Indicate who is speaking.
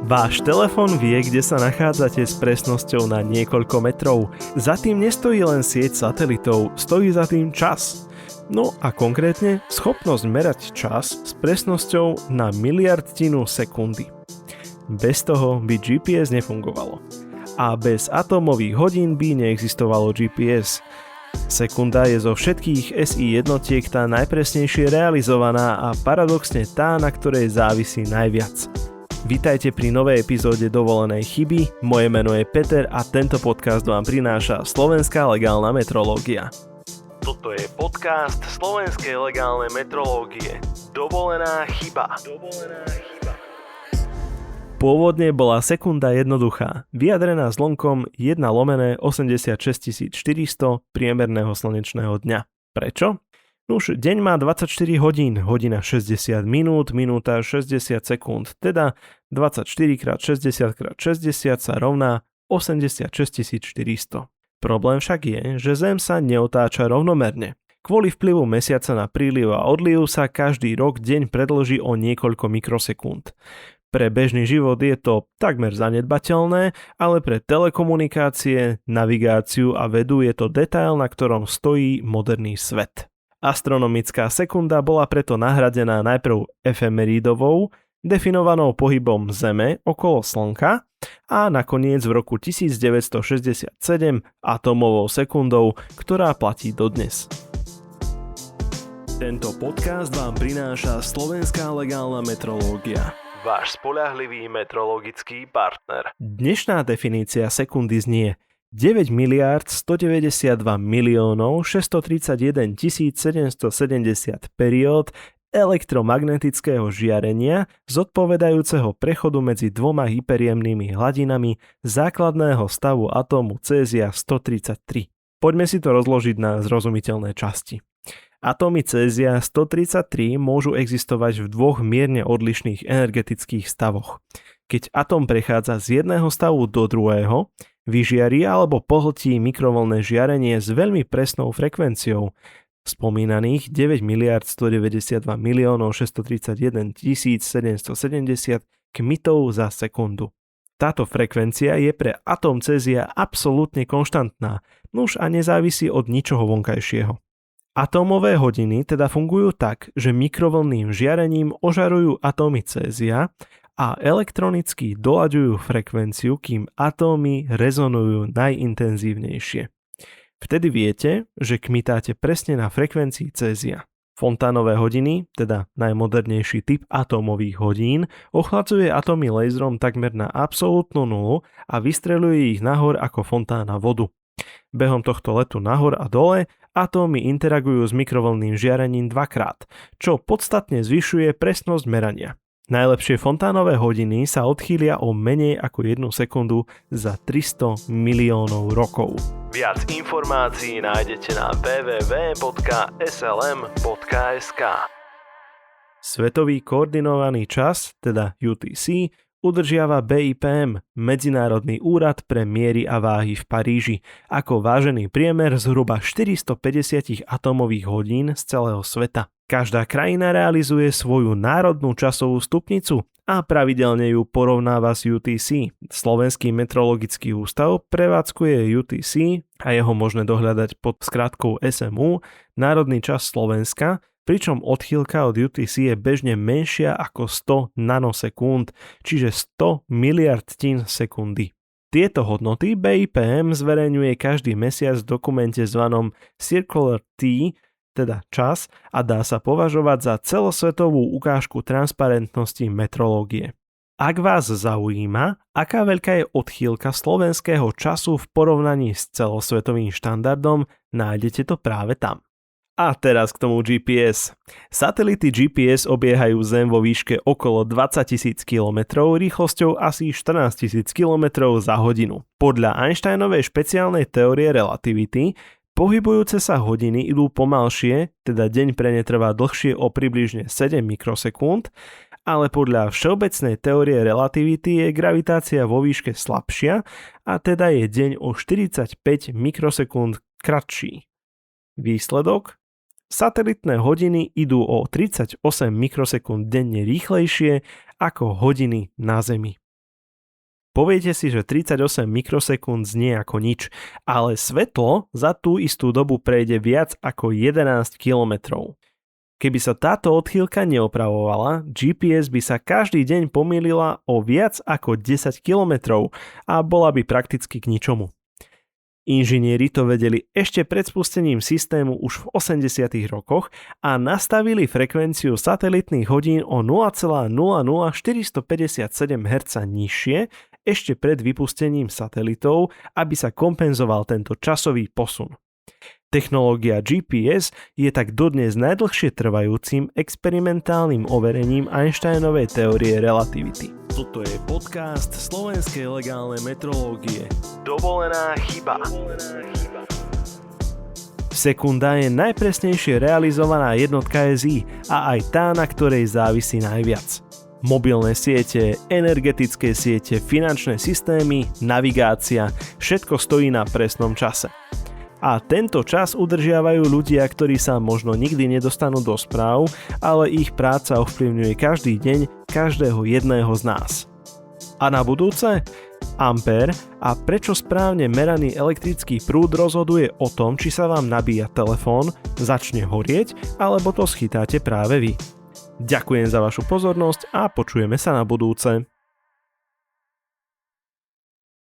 Speaker 1: Váš telefón vie, kde sa nachádzate s presnosťou na niekoľko metrov. Za tým nestojí len sieť satelitov, stojí za tým čas. No a konkrétne schopnosť merať čas s presnosťou na miliardtinu sekundy. Bez toho by GPS nefungovalo. A bez atómových hodín by neexistovalo GPS. Sekunda je zo všetkých SI jednotiek tá najpresnejšie realizovaná a paradoxne tá, na ktorej závisí najviac. Vítajte pri novej epizóde Dovolenej chyby, moje meno je Peter a tento podcast vám prináša Slovenská legálna metrológia. Toto je podcast Slovenskej legálnej metrológie. Dovolená chyba. Pôvodne bola sekunda jednoduchá, vyjadrená zlomkom 1/86 400 priemerného slnečného dňa. Prečo? Nuž, deň má 24 hodín, hodina 60 minút, minúta 60 sekúnd, teda 24x60x60 sa rovná 86 400. Problém však je, že Zem sa neotáča rovnomerne. Kvôli vplyvu mesiaca na príliv a odliv sa každý rok deň predĺží o niekoľko mikrosekúnd. Pre bežný život je to takmer zanedbateľné, ale pre telekomunikácie, navigáciu a vedu je to detail, na ktorom stojí moderný svet. Astronomická sekunda bola preto nahradená najprv efemeridovou, definovanou pohybom Zeme okolo Slnka a nakoniec v roku 1967 atomovou sekundou, ktorá platí dodnes. Tento podcast vám prináša Slovenská legálna metrológia. Váš spoľahlivý metrologický partner. Dnešná definícia sekundy znie 9 miliárd 192 miliónov 631 770 periód elektromagnetického žiarenia zodpovedajúceho prechodu medzi dvoma hyperjemnými hladinami základného stavu atómu cézia 133. Poďme si to rozložiť na zrozumiteľné časti. Atómy cézia 133 môžu existovať v dvoch mierne odlišných energetických stavoch. Keď atóm prechádza z jedného stavu do druhého, vyžiarí alebo pohltí mikrovlnné žiarenie s veľmi presnou frekvenciou, spomínaných 9 miliárd 192 miliónov 631 770 kmitov za sekundu. Táto frekvencia je pre atóm cézia absolútne konštantná, nuž a nezávisí od ničoho vonkajšieho. Atómové hodiny teda fungujú tak, že mikrovlnným žiarením ožarujú atómy cézia a elektronicky doľaďujú frekvenciu, kým atómy rezonujú najintenzívnejšie. Vtedy viete, že kmitáte presne na frekvencii cézia. Fontánové hodiny, teda najmodernejší typ atómových hodín, ochladzuje atómy laserom takmer na absolútnu nulu a vystreľuje ich nahor ako fontána vodu. Behom tohto letu nahor a dole atómy interagujú s mikrovlnným žiarením dvakrát, čo podstatne zvyšuje presnosť merania. Najlepšie fontánové hodiny sa odchýlia o menej ako 1 sekundu za 300 miliónov rokov. Viac informácií nájdete na www.slm.sk. Svetový koordinovaný čas, teda UTC, udržiava BIPM, Medzinárodný úrad pre miery a váhy v Paríži, ako vážený priemer zhruba 450 atómových hodín z celého sveta. Každá krajina realizuje svoju národnú časovú stupnicu a pravidelne ju porovnáva s UTC. Slovenský metrologický ústav prevádzkuje UTC a jeho možné dohľadať pod skratkou SMU, Národný čas Slovenska, pričom odchýlka od UTC je bežne menšia ako 100 nanosekúnd, čiže 100 miliardtín sekundy. Tieto hodnoty BIPM zverejňuje každý mesiac v dokumente zvanom Circular T, teda čas, a dá sa považovať za celosvetovú ukážku transparentnosti metrológie. Ak vás zaujíma, aká veľká je odchýlka slovenského času v porovnaní s celosvetovým štandardom, nájdete to práve tam. A teraz k tomu GPS. Satelity GPS obiehajú Zem vo výške okolo 20 000 km rýchlosťou asi 14 000 km za hodinu. Podľa Einsteinovej špeciálnej teórie relativity pohybujúce sa hodiny idú pomalšie, teda deň pre ne trvá dlhšie o približne 7 mikrosekúnd, ale podľa všeobecnej teórie relativity je gravitácia vo výške slabšia a teda je deň o 45 mikrosekúnd kratší. Výsledok? Satelitné hodiny idú o 38 mikrosekúnd denne rýchlejšie ako hodiny na Zemi. Poviete si, že 38 mikrosekúnd znie ako nič, ale svetlo za tú istú dobu prejde viac ako 11 kilometrov. Keby sa táto odchýlka neopravovala, GPS by sa každý deň pomýlila o viac ako 10 kilometrov a bola by prakticky k ničomu. Inžinieri to vedeli ešte pred spustením systému už v 80. rokoch a nastavili frekvenciu satelitných hodín o 0,00457 Hz nižšie ešte pred vypustením satelitov, aby sa kompenzoval tento časový posun. Technológia GPS je tak dodnes najdlhšie trvajúcim experimentálnym overením Einsteinovej teórie relativity. Toto je podcast slovenskej legálnej metrológie. Dovolená chyba. Sekunda je najpresnejšie realizovaná jednotka SI a aj tá, na ktorej závisí najviac. Mobilné siete, energetické siete, finančné systémy, navigácia, všetko stojí na presnom čase. A tento čas udržiavajú ľudia, ktorí sa možno nikdy nedostanú do správ, ale ich práca ovplyvňuje každý deň každého jedného z nás. A na budúce? Ampér a prečo správne meraný elektrický prúd rozhoduje o tom, či sa vám nabíja telefón, začne horieť, alebo to schytáte práve vy. Ďakujem za vašu pozornosť a počujeme sa na budúce.